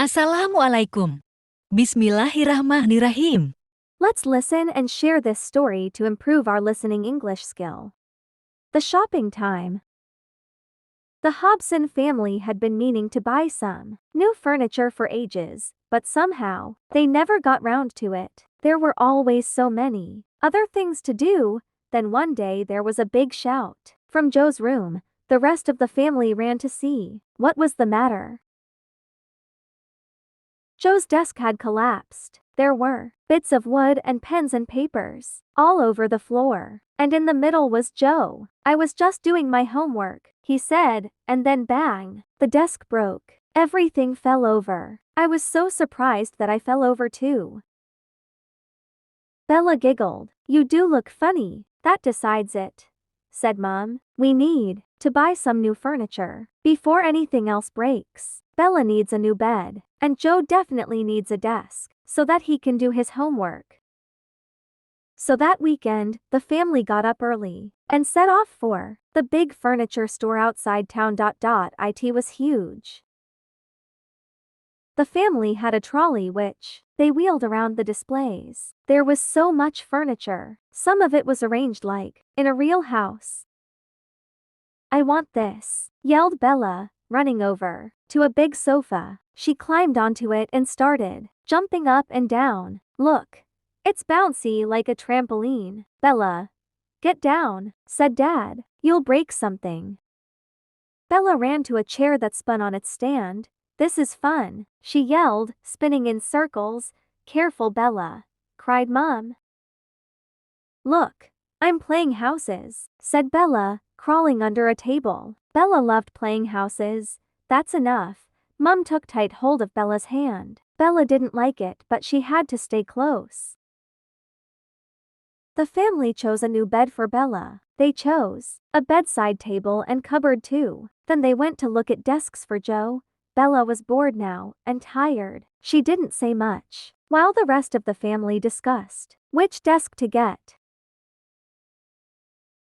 Assalamualaikum. Bismillahirrahmanirrahim. Let's listen and share this story to improve our listening English skill. The shopping time. The Hobson family had been meaning to buy some new furniture for ages, but somehow, they never got round to it. There were always so many other things to do. Then one day there was a big shout from Joe's room. The rest of the family ran to see what was the matter. Joe's desk had collapsed. There were bits of wood and pens and papers all over the floor. And in the middle was Joe. "I was just doing my homework," he said, and then bang! The desk broke. Everything fell over. I was so surprised that I fell over too. Bella giggled. "You do look funny." "That decides it," said Mom. "We need to buy some new furniture before anything else breaks. Bella needs a new bed, and Joe definitely needs a desk so that he can do his homework." So that weekend, the family got up early and set off for the big furniture store outside town. It was huge. The family had a trolley which they wheeled around the displays. There was so much furniture. Some of it was arranged like in a real house. "I want this," yelled Bella, running over to a big sofa. She climbed onto it and started jumping up and down. "Look, it's bouncy like a trampoline." "Bella, get down," said Dad. "You'll break something." Bella ran to a chair that spun on its stand. "This is fun," she yelled, spinning in circles. "Careful, Bella," cried Mom. "Look, I'm playing houses," said Bella, crawling under a table. Bella loved playing houses. "That's enough." Mom took tight hold of Bella's hand. Bella didn't like it, but she had to stay close. The family chose a new bed for Bella. They chose a bedside table and cupboard too. Then they went to look at desks for Joe. Bella was bored now and tired. She didn't say much, while the rest of the family discussed which desk to get.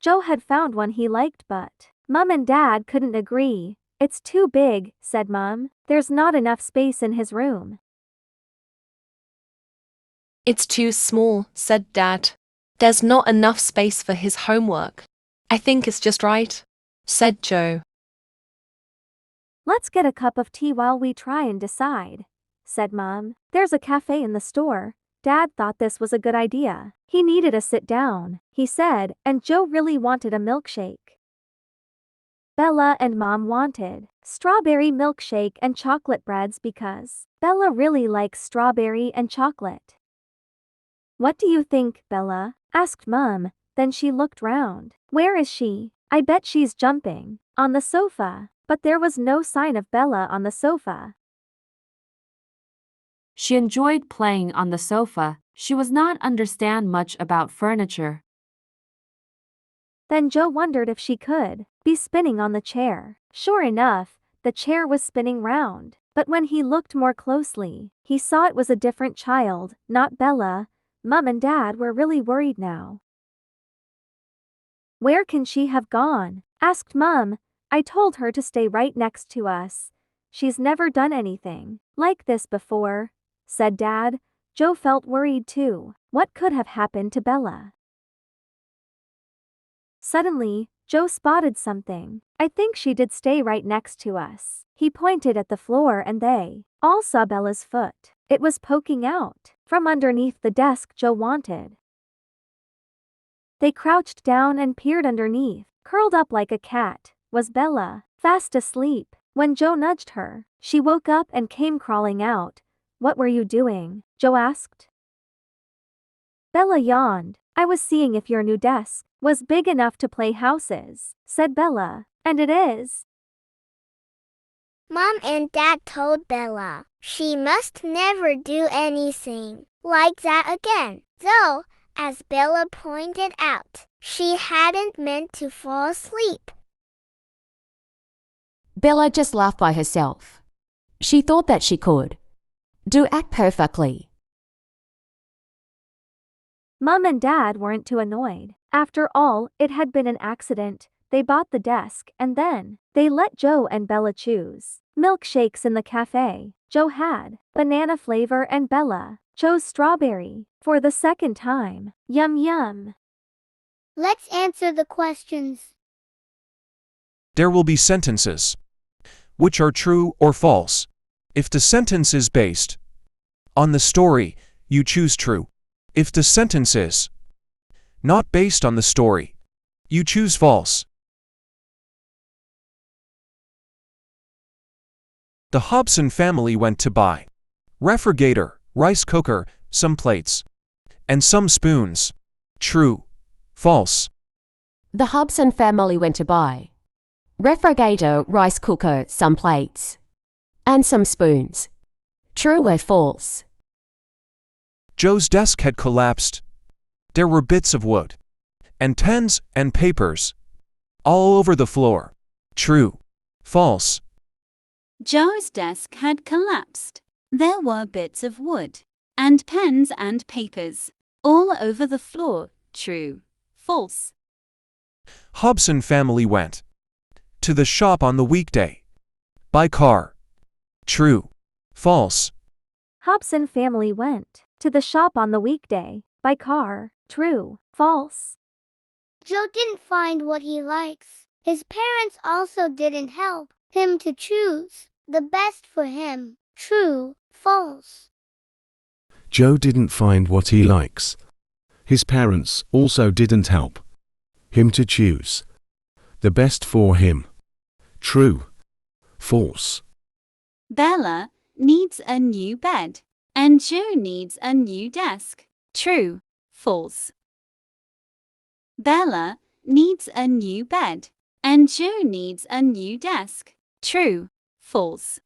Joe had found one he liked, but Mom and Dad couldn't agree. "It's too big," said Mom. "There's not enough space in his room." "It's too small," said Dad. "There's not enough space for his homework." "I think it's just right," said Joe. "Let's get a cup of tea while we try and decide," said Mom. "There's a cafe in the store." Dad thought this was a good idea. He needed a sit down, he said, and Joe really wanted a milkshake. Bella and Mom wanted strawberry milkshake and chocolate breads because Bella really likes strawberry and chocolate. "What do you think, Bella?" asked Mom. Then she looked round. "Where is she? I bet she's jumping on the sofa." But there was no sign of Bella on the sofa. She enjoyed playing on the sofa. She was not understand much about furniture. Then Joe wondered if she could be spinning on the chair. Sure enough, the chair was spinning round. But when he looked more closely, he saw it was a different child, not Bella. Mom and Dad were really worried now. "Where can she have gone?" asked Mom. "I told her to stay right next to us. She's never done anything like this before," said Dad. Joe felt worried too. What could have happened to Bella? Suddenly, Joe spotted something. "I think she did stay right next to us." He pointed at the floor and they all saw Bella's foot. It was poking out from underneath the desk Joe wanted. They crouched down and peered underneath. Curled up like a cat was Bella, fast asleep. When Joe nudged her, she woke up and came crawling out. "What were you doing?" Joe asked. Bella yawned. "I was seeing if your new desk was big enough to play houses," said Bella. "And it is." Mom and Dad told Bella she must never do anything like that again, though, as Bella pointed out, she hadn't meant to fall asleep. Bella just laughed by herself. She thought that she could act perfectly. Mom and Dad weren't too annoyed. After all, it had been an accident. They bought the desk and then they let Joe and Bella choose Milkshakes in the cafe. Joe had banana flavor and Bella chose strawberry for the second time. Yum yum. Let's answer the questions. There will be sentences which are true or false. If the sentence is based on the story, you choose true. If the sentence is not based on the story, you choose false. The Hobson family went to buy refrigerator, rice cooker, some plates, and some spoons. True, false. The Hobson family went to buy refrigerator, rice cooker, some plates, and some spoons. True or false? Joe's desk had collapsed. There were bits of wood and pens and papers all over the floor. True, false. Joe's desk had collapsed. There were bits of wood and pens and papers all over the floor. True, false. Hobson family went to the shop on the weekday by car. True, false. Hobson family went to the shop on the weekday by car. True, false. Joe didn't find what he likes. His parents also didn't help him to choose the best for him. True, false. Joe didn't find what he likes. His parents also didn't help him to choose the best for him. True, false. Bella needs a new bed, and Joe needs a new desk. True, false. Bella needs a new bed, and Joe needs a new desk. True, false.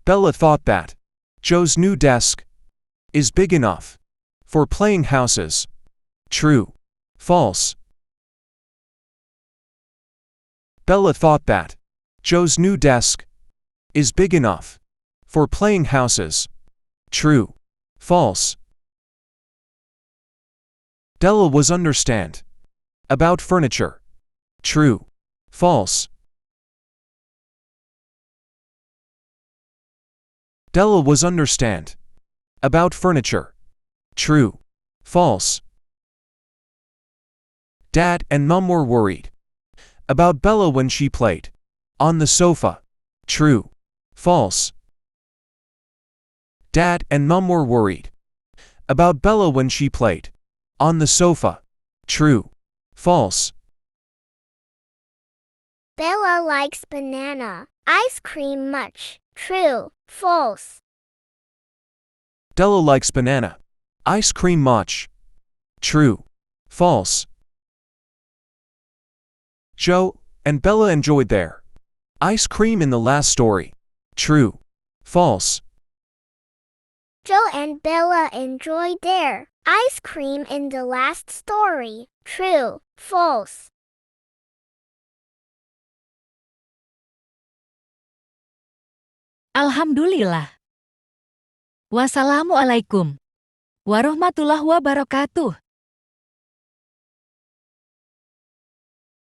Bella thought that Joe's new desk is big enough for playing houses. True, false. Bella thought that Joe's new desk is big enough for playing houses. True, false. Della was understand about furniture. True, false. Della was understand about furniture. True, false. Dad and Mom were worried about Bella when she played on the sofa. True, false. Dad and Mom were worried about Bella when she played on the sofa. True, false. Bella likes banana ice cream much. True, false. Della likes banana ice cream much. True, false. Joe and Bella enjoyed their ice cream in the last story. True, false. Joe and Bella enjoyed their ice cream in the last story. True, false. Alhamdulillah. Wassalamualaikum warahmatullahi wabarakatuh.